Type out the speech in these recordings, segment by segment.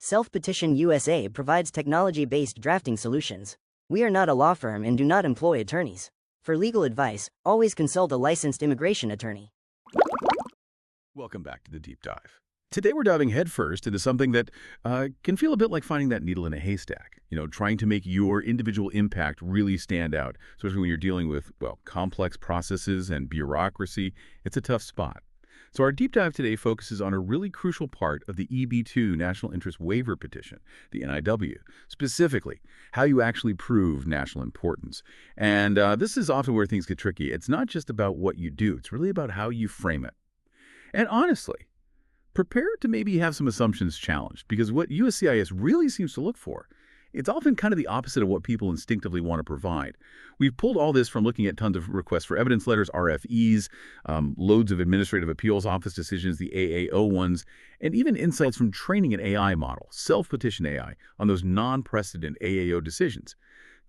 Self-Petition USA provides technology-based drafting solutions. We are not a law firm and do not employ attorneys. For legal advice, always consult a licensed immigration attorney. Welcome back to the Deep Dive. Today we're diving headfirst into something that can feel a bit like finding that needle in a haystack. Trying to make your individual impact really stand out, especially when you're dealing with, well, complex processes and bureaucracy. It's a tough spot. So our deep dive today focuses on a really crucial part of the EB-2 National Interest Waiver Petition, the NIW, specifically how you actually prove national importance. And this is often where things get tricky. It's not just about what you do. It's really about how you frame it. And honestly, prepare to maybe have some assumptions challenged, because what USCIS really seems to look for, it's often kind of the opposite of what people instinctively want to provide. We've pulled all this from looking at tons of requests for evidence letters, RFEs, loads of administrative appeals office decisions, the AAO ones, and even insights from training an AI model, self-petition AI, on those non-precedent AAO decisions.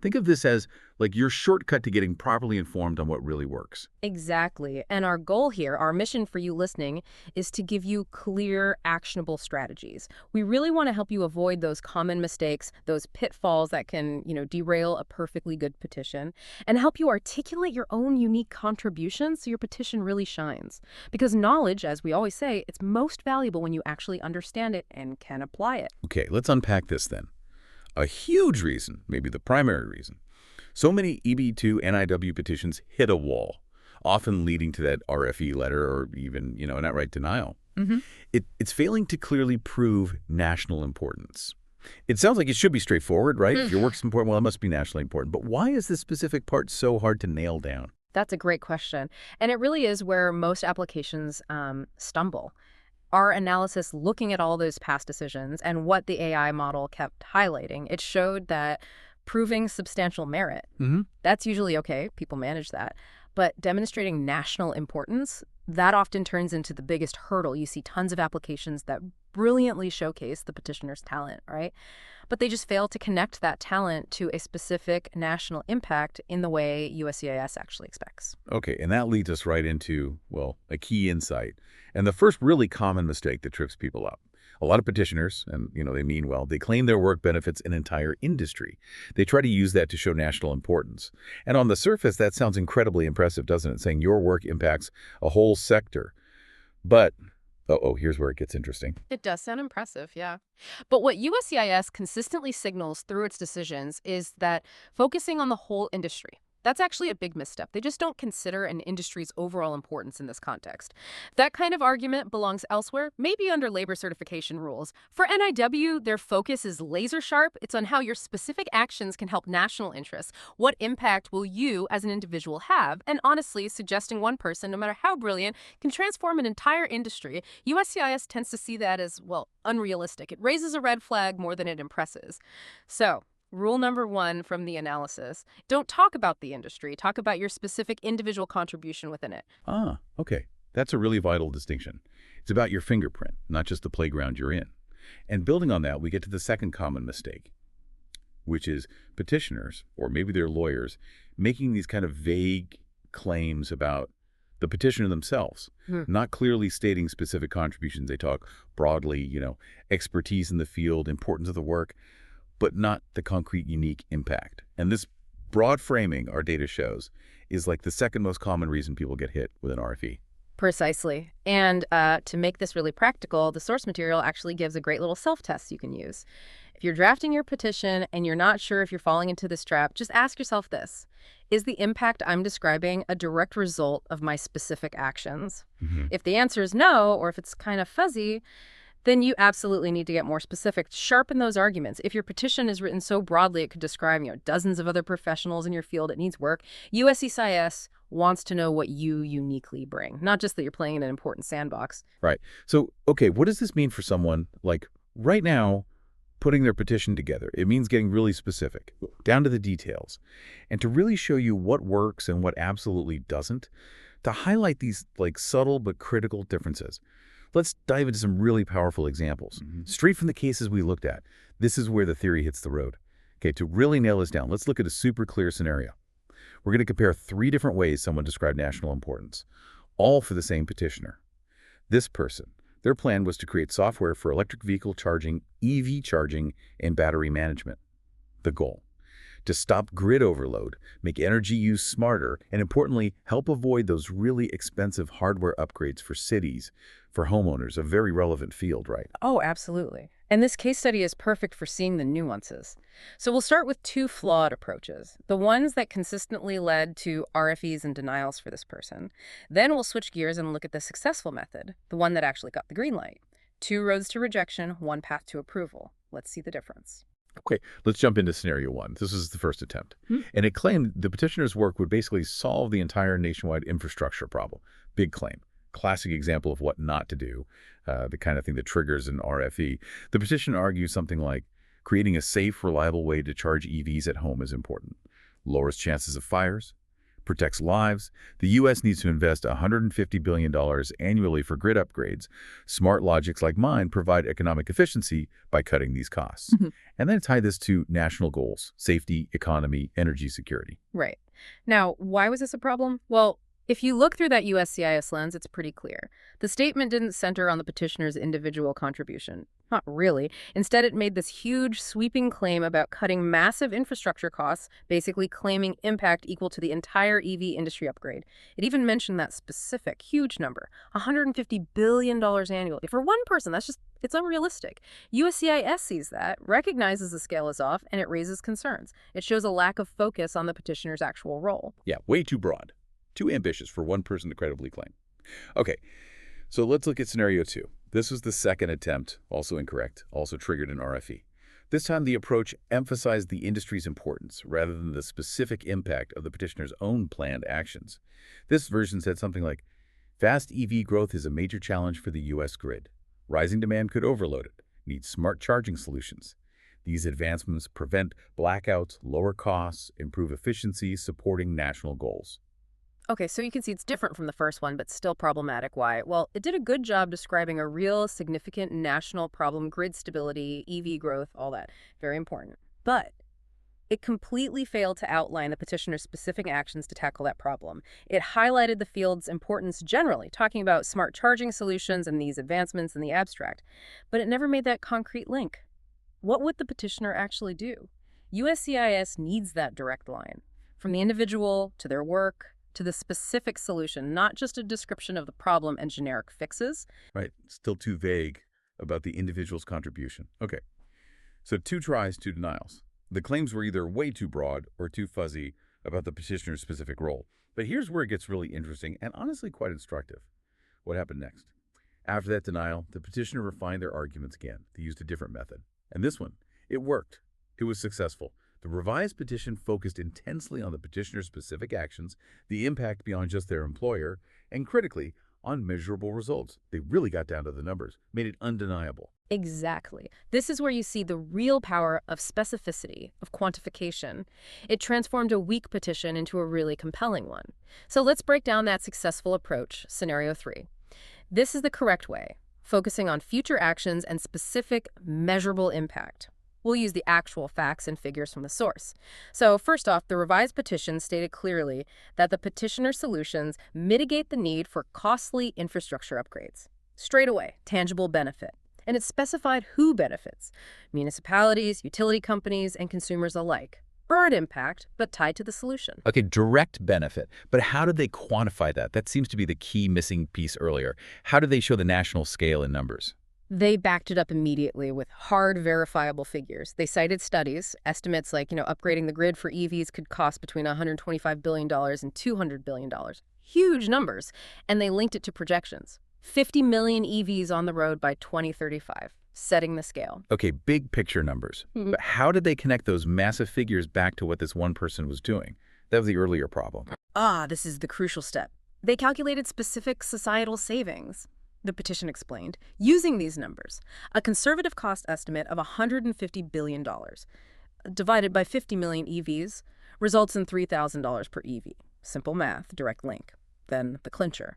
Think of this as like your shortcut to getting properly informed on what really works. Exactly. And our goal here, our mission for you listening, is to give you clear, actionable strategies. We really want to help you avoid those common mistakes, those pitfalls that can, derail a perfectly good petition, and help you articulate your own unique contributions so your petition really shines. Because knowledge, as we always say, it's most valuable when you actually understand it and can apply it. Okay, let's unpack this then. A huge reason, maybe the primary reason, so many EB-2 NIW petitions hit a wall, often leading to that RFE letter or even, an outright denial. It's failing to clearly prove national importance. It sounds like it should be straightforward, right? If your work's important, well, it must be nationally important. But why is this specific part so hard to nail down? That's a great question. And it really is where most applications stumble. Our analysis, looking at all those past decisions and what the AI model kept highlighting, it showed that proving substantial merit, that's usually okay. People manage that. But demonstrating national importance, that often turns into the biggest hurdle. You see tons of applications that brilliantly showcase the petitioner's talent, right? But they just fail to connect that talent to a specific national impact in the way USCIS actually expects. Okay, and that leads us right into, well, a key insight. And the first really common mistake that trips people up. A lot of petitioners, and they mean well, they claim their work benefits an entire industry. They try to use that to show national importance. And on the surface, that sounds incredibly impressive, doesn't it? Saying your work impacts a whole sector. But here's where it gets interesting. It does sound impressive, yeah. But what USCIS consistently signals through its decisions is that focusing on the whole industry, that's actually a big misstep. They just don't consider an industry's overall importance in this context. That kind of argument belongs elsewhere, maybe under labor certification rules. For NIW, their focus is laser sharp. It's on how your specific actions can help national interests. What impact will you as an individual have? And honestly, suggesting one person, no matter how brilliant, can transform an entire industry, USCIS tends to see that as, well, unrealistic. It raises a red flag more than it impresses. So, rule number one from the analysis, don't talk about the industry. Talk about your specific individual contribution within it. Okay. That's a really vital distinction. It's about your fingerprint, not just the playground you're in. And building on that, we get to the second common mistake, which is petitioners, or maybe their lawyers, making these kind of vague claims about the petitioner themselves, not clearly stating specific contributions. They talk broadly, expertise in the field, importance of the work, but not the concrete, unique impact. And this broad framing, our data shows, is like the second most common reason people get hit with an RFE. Precisely. And to make this really practical, the source material actually gives a great little self-test you can use. If you're drafting your petition and you're not sure if you're falling into this trap, just ask yourself this. Is the impact I'm describing a direct result of my specific actions? If the answer is no, or if it's kind of fuzzy, then you absolutely need to get more specific. Sharpen those arguments. If your petition is written so broadly it could describe dozens of other professionals in your field, it needs work. USCIS wants to know what you uniquely bring, not just that you're playing in an important sandbox. Right. So, okay, what does this mean for someone, like, right now, putting their petition together? It means getting really specific, down to the details, and to really show you what works and what absolutely doesn't, to highlight these, like, subtle but critical differences. Let's dive into some really powerful examples. Straight from the cases we looked at, this is where the theory hits the road. Okay, to really nail this down, let's look at a super clear scenario. We're going to compare 3 different ways someone described national importance, all for the same petitioner. This person, Their plan was to create software for electric vehicle charging, EV charging, and battery management. The goal: to stop grid overload, make energy use smarter, and importantly, help avoid those really expensive hardware upgrades for cities, for homeowners, a very relevant field, right? Oh, absolutely. And this case study is perfect for seeing the nuances. So we'll start with two flawed approaches, the ones that consistently led to RFEs and denials for this person. Then we'll switch gears and look at the successful method, the one that actually got the green light. 2 roads to rejection, 1 path to approval. Let's see the difference. Okay, let's jump into scenario 1. This is the first attempt. And it claimed the petitioner's work would basically solve the entire nationwide infrastructure problem. Big claim. Classic example of what not to do, the kind of thing that triggers an RFE. The petition argues something like, creating a safe, reliable way to charge EVs at home is important. Lowers chances of fires, protects lives. The U.S. needs to invest $150 billion annually for grid upgrades. Smart logics like mine provide economic efficiency by cutting these costs. And then tie this to national goals: safety, economy, energy security. Right. Now, why was this a problem? Well, if you look through that USCIS lens, it's pretty clear. The statement didn't center on the petitioner's individual contribution. Not really. Instead, it made this huge, sweeping claim about cutting massive infrastructure costs, basically claiming impact equal to the entire EV industry upgrade. It even mentioned that specific, huge number, $150 billion annually. For one person, it's unrealistic. USCIS sees that, recognizes the scale is off, and it raises concerns. It shows a lack of focus on the petitioner's actual role. Yeah, way too broad. Too ambitious for one person to credibly claim. Okay, so let's look at scenario 2. This was the second attempt, also incorrect, also triggered an RFE. This time the approach emphasized the industry's importance rather than the specific impact of the petitioner's own planned actions. This version said something like, fast EV growth is a major challenge for the U.S. grid. Rising demand could overload it. Needs smart charging solutions. These advancements prevent blackouts, lower costs, improve efficiency, supporting national goals. Okay, so you can see it's different from the first one, but still problematic. Why? Well, it did a good job describing a real significant national problem: grid stability, EV growth, all that. Very important. But it completely failed to outline the petitioner's specific actions to tackle that problem. It highlighted the field's importance generally, talking about smart charging solutions and these advancements in the abstract. But it never made that concrete link. What would the petitioner actually do? USCIS needs that direct line, from the individual to their work, to the specific solution, not just a description of the problem and generic fixes. Right, still too vague about the individual's contribution. Okay, so 2 tries, 2 denials. The claims were either way too broad or too fuzzy about the petitioner's specific role. But here's where it gets really interesting and honestly quite instructive. What happened next? After that denial, the petitioner refined their arguments again. They used a different method. And this one, it worked. It was successful. The revised petition focused intensely on the petitioner's specific actions, the impact beyond just their employer, and critically, on measurable results. They really got down to the numbers, made it undeniable. Exactly. This is where you see the real power of specificity, of quantification. It transformed a weak petition into a really compelling one. So let's break down that successful approach, scenario 3. This is the correct way, focusing on future actions and specific, measurable impact. We'll use the actual facts and figures from the source. So first off, the revised petition stated clearly that the petitioner's solutions mitigate the need for costly infrastructure upgrades. Straight away, tangible benefit. And it specified who benefits: municipalities, utility companies, and consumers alike. Broad impact, but tied to the solution. Okay, direct benefit. But how did they quantify that? That seems to be the key missing piece earlier. How did they show the national scale in numbers? They backed it up immediately with hard, verifiable figures. They cited studies, estimates like, upgrading the grid for EVs could cost between $125 billion and $200 billion. Huge numbers. And they linked it to projections. 50 million EVs on the road by 2035, setting the scale. Okay, big picture numbers. But how did they connect those massive figures back to what this one person was doing? That was the earlier problem. This is the crucial step. They calculated specific societal savings, the petition explained, using these numbers. A conservative cost estimate of $150 billion divided by 50 million EVs results in $3,000 per EV. Simple math, direct link. then the clincher.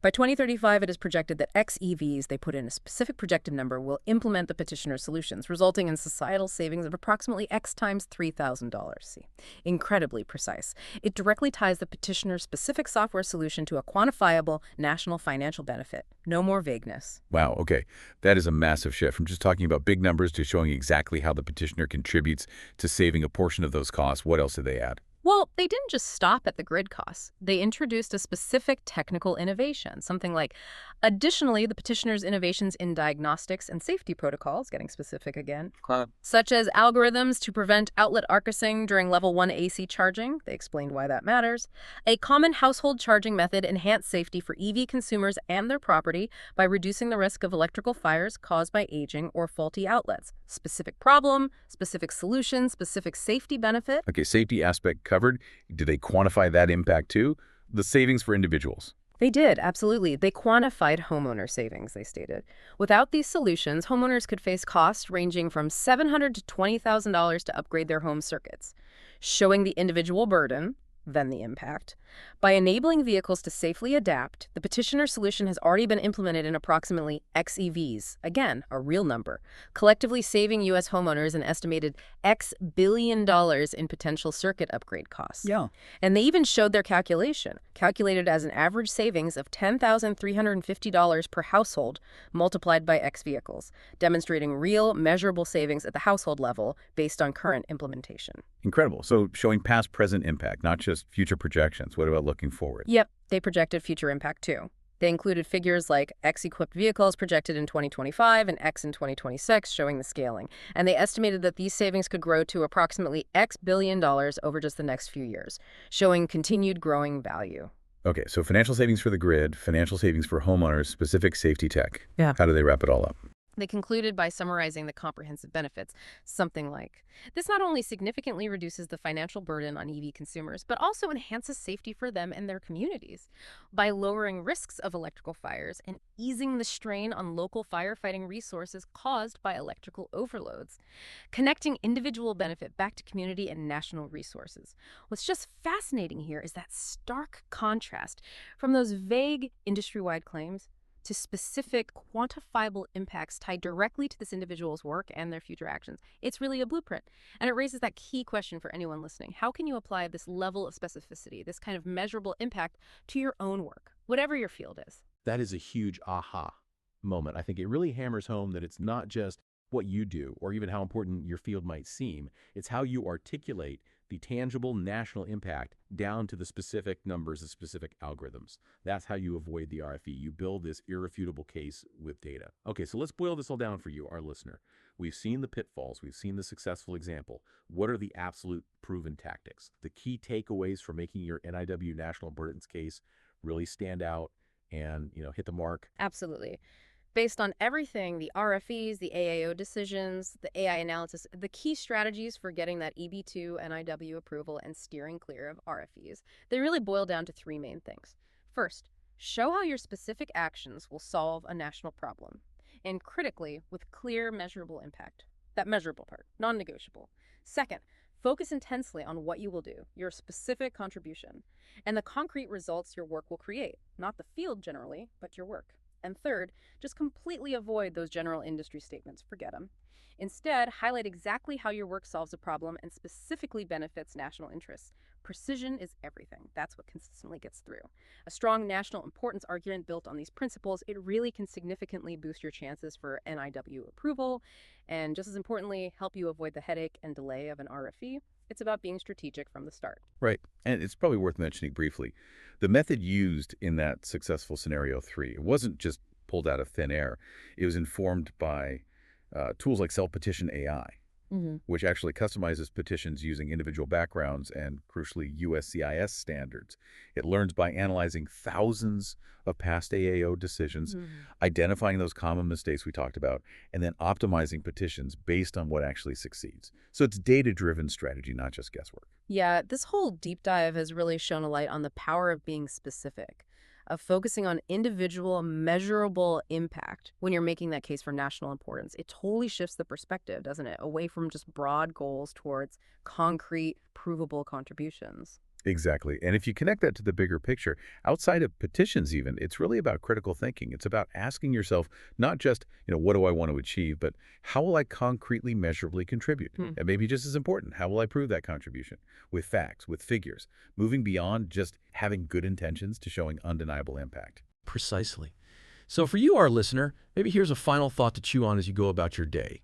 By 2035, it is projected that XEVs, they put in a specific projected number, will implement the petitioner's solutions, resulting in societal savings of approximately X times $3,000. See, incredibly precise. It directly ties the petitioner's specific software solution to a quantifiable national financial benefit. No more vagueness. Wow, okay. That is a massive shift from just talking about big numbers to showing exactly how the petitioner contributes to saving a portion of those costs. What else did they add? Well, they didn't just stop at the grid costs. They introduced a specific technical innovation, something like, additionally, the petitioner's innovations in diagnostics and safety protocols, getting specific again, such as algorithms to prevent outlet arcing during level 1 AC charging. They explained why that matters. A common household charging method enhanced safety for EV consumers and their property by reducing the risk of electrical fires caused by aging or faulty outlets. Specific problem, specific solution, specific safety benefit. Okay, safety aspect covered. Did they quantify that impact too? The savings for individuals. They did, absolutely. They quantified homeowner savings, they stated. Without these solutions, homeowners could face costs ranging from $700 to $20,000 to upgrade their home circuits, showing the individual burden, then the impact. By enabling vehicles to safely adapt, the petitioner solution has already been implemented in approximately XEVs, again, a real number, collectively saving U.S. homeowners an estimated X billion in potential circuit upgrade costs. Yeah. And they even showed their calculation, calculated as an average savings of $10,350 per household multiplied by X vehicles, demonstrating real, measurable savings at the household level based on current implementation. Incredible. So showing past, present impact, not just future projections. What about looking forward? Yep, they projected future impact too. They included figures like X-equipped vehicles projected in 2025 and X in 2026, showing the scaling. And they estimated that these savings could grow to approximately X billion over just the next few years, showing continued growing value. Okay, so financial savings for the grid, financial savings for homeowners, specific safety tech. Yeah. How do they wrap it all up? They concluded by summarizing the comprehensive benefits, something like, this not only significantly reduces the financial burden on EV consumers, but also enhances safety for them and their communities by lowering risks of electrical fires and easing the strain on local firefighting resources caused by electrical overloads, connecting individual benefit back to community and national resources. What's just fascinating here is that stark contrast from those vague industry-wide claims to specific quantifiable impacts tied directly to this individual's work and their future actions. It's really a blueprint. And it raises that key question for anyone listening. How can you apply this level of specificity, this kind of measurable impact, to your own work, whatever your field is? That is a huge aha moment. I think it really hammers home that it's not just what you do or even how important your field might seem. It's how you articulate the tangible national impact down to the specific numbers, the specific algorithms. That's how you avoid the RFE. You build this irrefutable case with data. Okay, so let's boil this all down for you, our listener. We've seen the pitfalls. We've seen the successful example. What are the absolute proven tactics? The key takeaways for making your NIW national importance case really stand out and, hit the mark? Absolutely. Based on everything, the RFEs, the AAO decisions, the AI analysis, the key strategies for getting that EB-2 NIW approval and steering clear of RFEs, they really boil down to three main things. First, show how your specific actions will solve a national problem, and critically, with clear, measurable impact. That measurable part, non-negotiable. Second, focus intensely on what you will do, your specific contribution, and the concrete results your work will create, not the field generally, but your work. And third, just completely avoid those general industry statements. Forget them. Instead, highlight exactly how your work solves a problem and specifically benefits national interests. Precision is everything. That's what consistently gets through. A strong national importance argument built on these principles, it really can significantly boost your chances for NIW approval and, just as importantly, help you avoid the headache and delay of an RFE. It's about being strategic from the start. Right. And it's probably worth mentioning briefly, the method used in that successful scenario 3, it wasn't just pulled out of thin air. It was informed by tools like Self-Petition AI, which actually customizes petitions using individual backgrounds and, crucially, USCIS standards. It learns by analyzing thousands of past AAO decisions, identifying those common mistakes we talked about, and then optimizing petitions based on what actually succeeds. So it's data-driven strategy, not just guesswork. Yeah, this whole deep dive has really shown a light on the power of being specific, of focusing on individual, measurable impact when you're making that case for national importance. It totally shifts the perspective, doesn't it? Away from just broad goals towards concrete, provable contributions. Exactly. And if you connect that to the bigger picture, outside of petitions even, it's really about critical thinking. It's about asking yourself not just, what do I want to achieve, but how will I concretely, measurably contribute? And maybe just as important, how will I prove that contribution? With facts, with figures, moving beyond just having good intentions to showing undeniable impact. Precisely. So for you, our listener, maybe here's a final thought to chew on as you go about your day.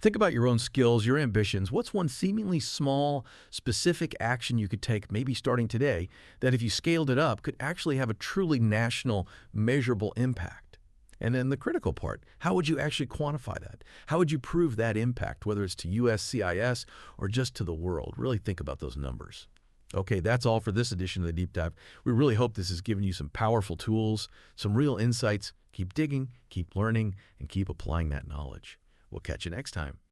Think about your own skills, your ambitions. What's one seemingly small, specific action you could take, maybe starting today, that if you scaled it up, could actually have a truly national, measurable impact? And then the critical part, how would you actually quantify that? How would you prove that impact, whether it's to USCIS or just to the world? Really think about those numbers. Okay, that's all for this edition of the Deep Dive. We really hope this has given you some powerful tools, some real insights. Keep digging, keep learning, and keep applying that knowledge. We'll catch you next time.